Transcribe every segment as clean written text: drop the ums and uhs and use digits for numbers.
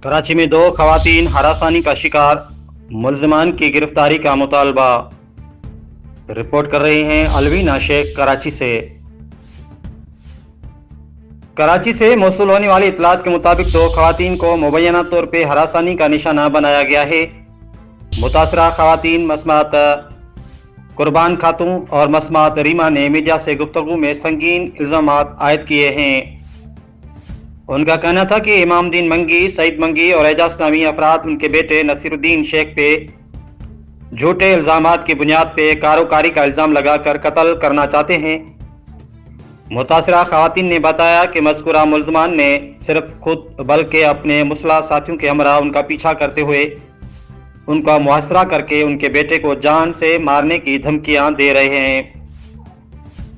कराची में 2 खवातीन हरासानी का शिकार, मुल्ज़िमान की गिरफ्तारी का मुतालबा। रिपोर्ट कर रहे हैं अलवीना शेख कराची से। कराची से मौसूल होने वाली इतलात के मुताबिक 2 खवातीन को मुबैना तौर पर हरासानी का निशाना बनाया गया है। मुतासरा खवातीन मसमात कुर्बान खातून और मसमात रीमा ने मीडिया से गुफ्तगू में संगीन इल्ज़ामात आयद किए हैं। उनका कहना था कि इमामुद्दीन मंगी, सईद मंगी और एजाज नामी अफराद उनके बेटे नसीरुद्दीन शेख पे झूठे इल्ज़ामात की बुनियाद पे कारोकारी का इल्ज़ाम लगाकर कत्ल करना चाहते हैं। मुतासरा खवातीन ने बताया कि मज़कूरा मुल्ज़िमान ने सिर्फ खुद बल्कि अपने मुसल्लह साथियों के हमरा उनका पीछा करते हुए उनका मुहासरा करके उनके बेटे को जान से मारने की धमकियां दे रहे हैं।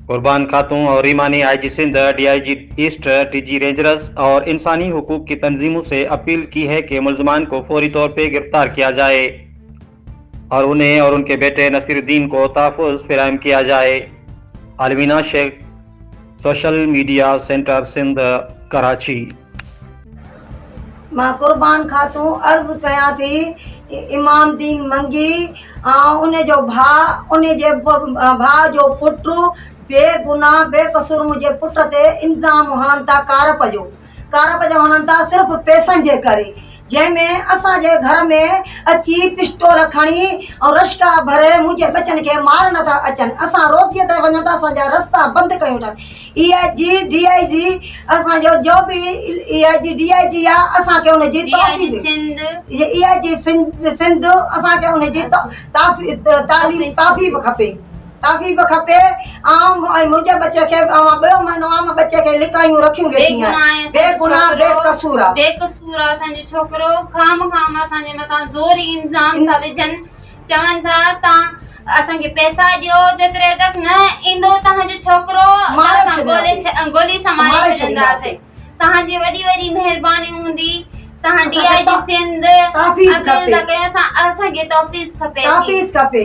कुर्बान खातून और रीमा ने IG Sindh, DIG east, TG rangers और इंसानी हुकूक की तंजीमों से अपील की है कि मुल्ज़िमान को फौरी तौर पर गिरफ्तार किया जाए और उन्हें और उनके बेटे नसीरुद्दीन को तहफ़्फ़ुज़ फराहम किया जाए। Alvina Sheikh, social media centre Sindh, Karachi. मां कुर्बान खातून अर्ज़ कयां थी इमामुद्दीन मंगी उन जो भाउ जो पुटु बेगुनाह बेकसूर मुंहिंजे पुट ते इल्ज़ाम हणनि था कारप जो हणनि था सिर्फ़ पैसनि जे करे, जंहिंमें असांजे घर में अची पिस्टोल खणी और रश्का भरे मुंहिंजे बचनि खे मारण था अचनि। असां रोज़ीअ ते वञूं था, असांजा रस्ता बंदि कयूं था। EIG DIG असांजो जो बि EIG DIG आहे असांखे उनजी EIG सिंध असांखे उनजी ताफ़ीब खपे। मुंहिंजे बच्चे खे 2 महीनो मां बच्चे खे लिकायूं रखियूं वेठियूं आहिनि। बेगुनाह बेकसूर असांजो छोकिरो खाम असांजे मथां ज़ोरी इल्ज़ाम था विझनि, चवनि था तव्हां असांखे पैसा ॾियो, जेतिरे तक न ईंदो तव्हांजो छोकिरो गोली सां मारे छॾींदासीं। तव्हांजी वॾी महिरबानी हूंदी। तव्हां DIG सिंध असांखे तहफ़्फ़ुज़ खपे।